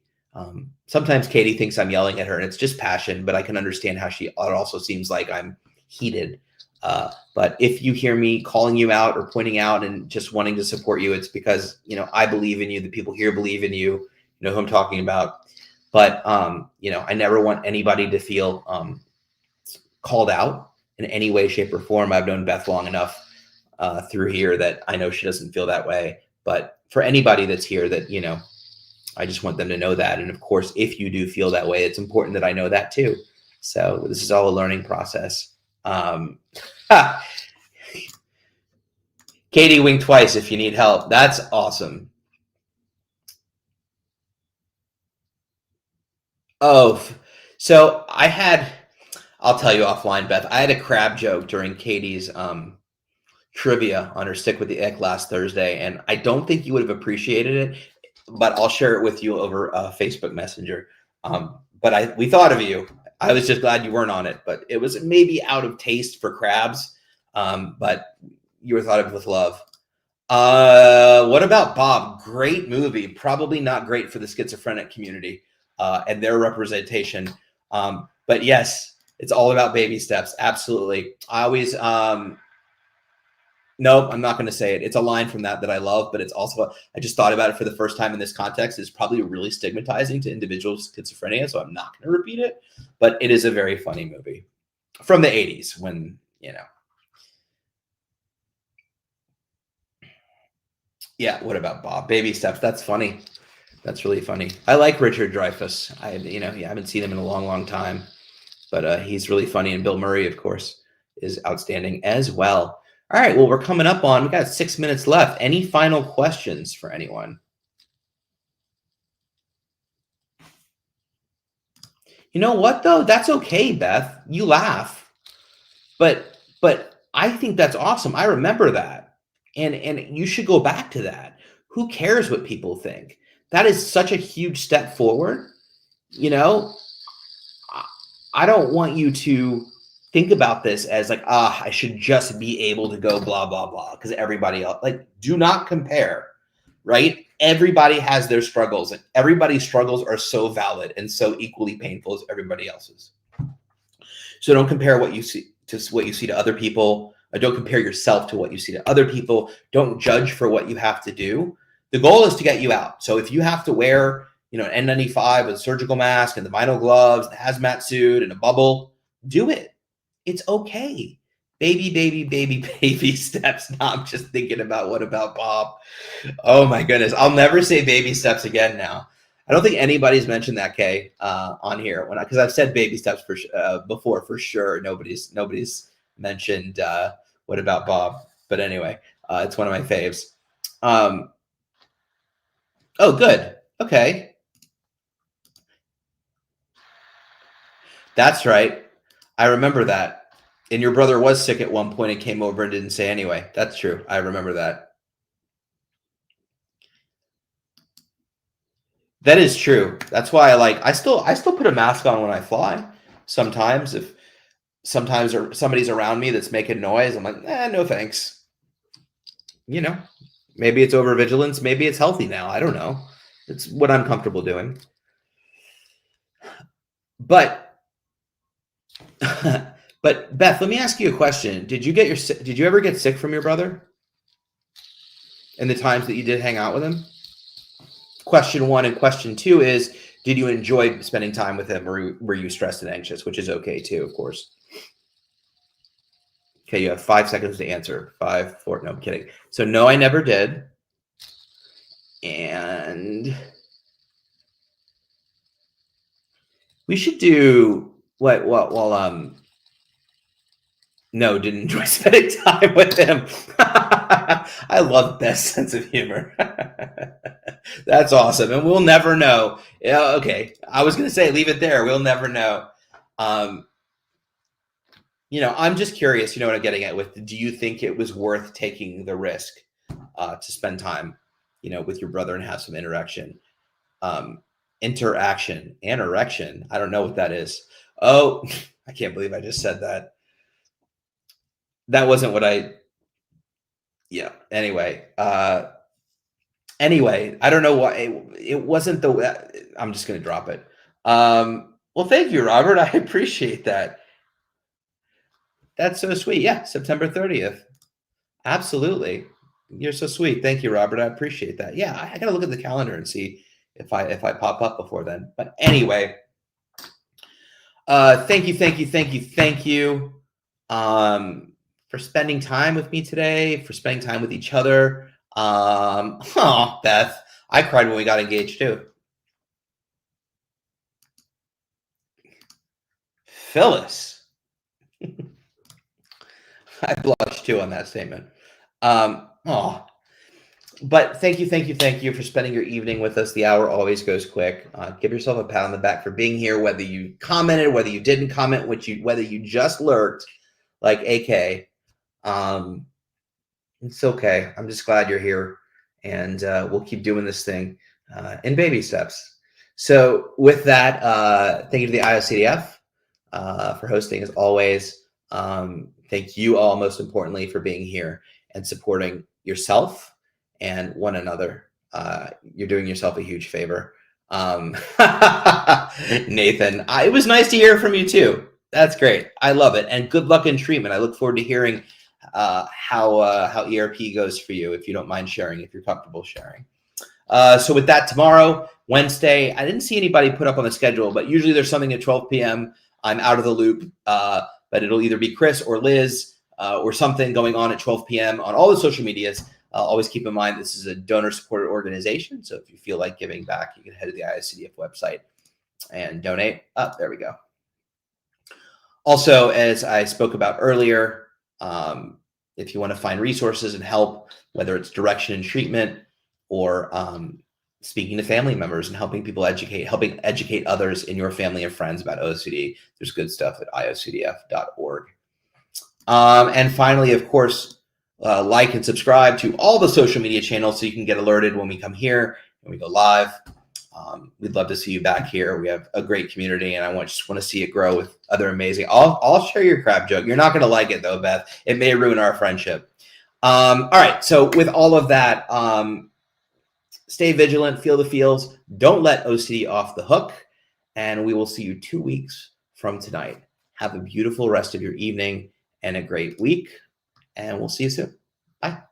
sometimes Katie thinks I'm yelling at her and it's just passion, but I can understand how it also seems like I'm heated. But if you hear me calling you out or pointing out and just wanting to support you, it's because, you know, I believe in you. The people here believe in you. You know who I'm talking about. But, you know, I never want anybody to feel called out in any way, shape, or form. I've known Beth long enough through here that I know she doesn't feel that way. But for anybody that's here that, you know, I just want them to know that. And of course, if you do feel that way, it's important that I know that too. So this is all a learning process. Katie, wink twice if you need help. That's awesome. Oh, so I'll tell you offline, Beth. I had a crab joke during Katie's trivia on her Stick with the Ick last Thursday, and I don't think you would have appreciated it, but I'll share it with you over Facebook Messenger. But we thought of you. I was just glad you weren't on it, but it was maybe out of taste for crabs, but you were thought of with love. What about Bob? Great movie. Probably not great for the schizophrenic community and their representation. But yes, it's all about baby steps. Absolutely. I always, nope, I'm not going to say it. It's a line from that I love, but it's also, I just thought about it for the first time in this context. It's probably really stigmatizing to individuals with schizophrenia, so I'm not going to repeat it, but it is a very funny movie from the 80s when, you know. Yeah, what about Bob? Baby steps. That's funny. That's really funny. I like Richard Dreyfuss. I haven't seen him in a long, long time, but he's really funny. And Bill Murray, of course, is outstanding as well. All right, well, we're coming up on, we got 6 minutes left. Any final questions for anyone? You know what, though? That's okay, Beth. You laugh. But I think that's awesome. I remember that. And you should go back to that. Who cares what people think? That is such a huge step forward. You know, I don't want you to think about this as like, I should just be able to go blah, blah, blah, because everybody else, like, do not compare, right? Everybody has their struggles, and everybody's struggles are so valid and so equally painful as everybody else's. So don't compare what you see to other people. Don't compare yourself to what you see to other people. Don't judge for what you have to do. The goal is to get you out. So if you have to wear, an N95 with a surgical mask and the vinyl gloves, the hazmat suit and a bubble, do it. It's okay. Baby, baby, baby, baby steps. Now I'm just thinking about what about Bob? Oh my goodness. I'll never say baby steps again now. I don't think anybody's mentioned that, Kay, on here because I've said baby steps before for sure. Nobody's mentioned what about Bob? But anyway, it's one of my faves. Oh, good. Okay. That's right. I remember that. And your brother was sick at one point and came over and didn't say anyway. That's true. I remember that. That is true. That's why I still put a mask on when I fly. Sometimes if somebody's around me that's making noise, I'm like, no thanks. Maybe it's overvigilance, maybe it's healthy now. I don't know. It's what I'm comfortable doing. But but Beth, let me ask you a question. Did you ever get sick from your brother in the times that you did hang out with him? Question 1 and question 2 is, did you enjoy spending time with him, or were you stressed and anxious, which is okay too, of course. Okay, you have 5 seconds to answer. 5, 4, no, I'm kidding. So no, I never did. And we should do no, didn't enjoy spending time with him. I love Beth's sense of humor. That's awesome. And we'll never know. Yeah, okay. I was going to say, leave it there. We'll never know. I'm just curious, what I'm getting at with, do you think it was worth taking the risk to spend time, with your brother and have some interaction? Anorection. I don't know what that is. Oh, I can't believe I just said that. That wasn't what yeah. Anyway, I don't know why it wasn't I'm just going to drop it. Well, thank you, Robert. I appreciate that. That's so sweet. Yeah. September 30th. Absolutely. You're so sweet. Thank you, Robert. I appreciate that. Yeah. I got to look at the calendar and see if I pop up before then. But anyway, thank you. For spending time with me today, for spending time with each other. Beth, I cried when we got engaged too. Phyllis. I blushed too on that statement. But thank you for spending your evening with us. The hour always goes quick. Give yourself a pat on the back for being here, whether you commented, whether you didn't comment, whether you just lurked like AK. It's okay. I'm just glad you're here, and we'll keep doing this thing in baby steps. So with that, thank you to the IOCDF for hosting as always. Thank you all, most importantly, for being here and supporting yourself and one another. You're doing yourself a huge favor. Nathan, it was nice to hear from you too. That's great. I love it. And good luck in treatment. I look forward to hearing how ERP goes for you, if you don't mind sharing, if you're comfortable sharing. So with that, tomorrow, Wednesday, I didn't see anybody put up on the schedule, but usually there's something at 12 p.m. I'm out of the loop, but it'll either be Chris or Liz or something going on at 12 p.m. on all the social medias. Always keep in mind, this is a donor-supported organization. So if you feel like giving back, you can head to the ISCDF website and donate. There we go. Also, as I spoke about earlier, if you want to find resources and help, whether it's direction and treatment or speaking to family members and helping educate others in your family and friends about OCD, there's good stuff at iocdf.org. And finally, of course, like and subscribe to all the social media channels so you can get alerted when we come here and we go live. We'd love to see you back here. We have a great community, and I just want to see it grow with other amazing. I'll share your crap joke. You're not going to like it though, Beth. It may ruin our friendship. All right. So with all of that, stay vigilant, feel the feels. Don't let OCD off the hook, and we will see you 2 weeks from tonight. Have a beautiful rest of your evening and a great week. and we'll see you soon. Bye.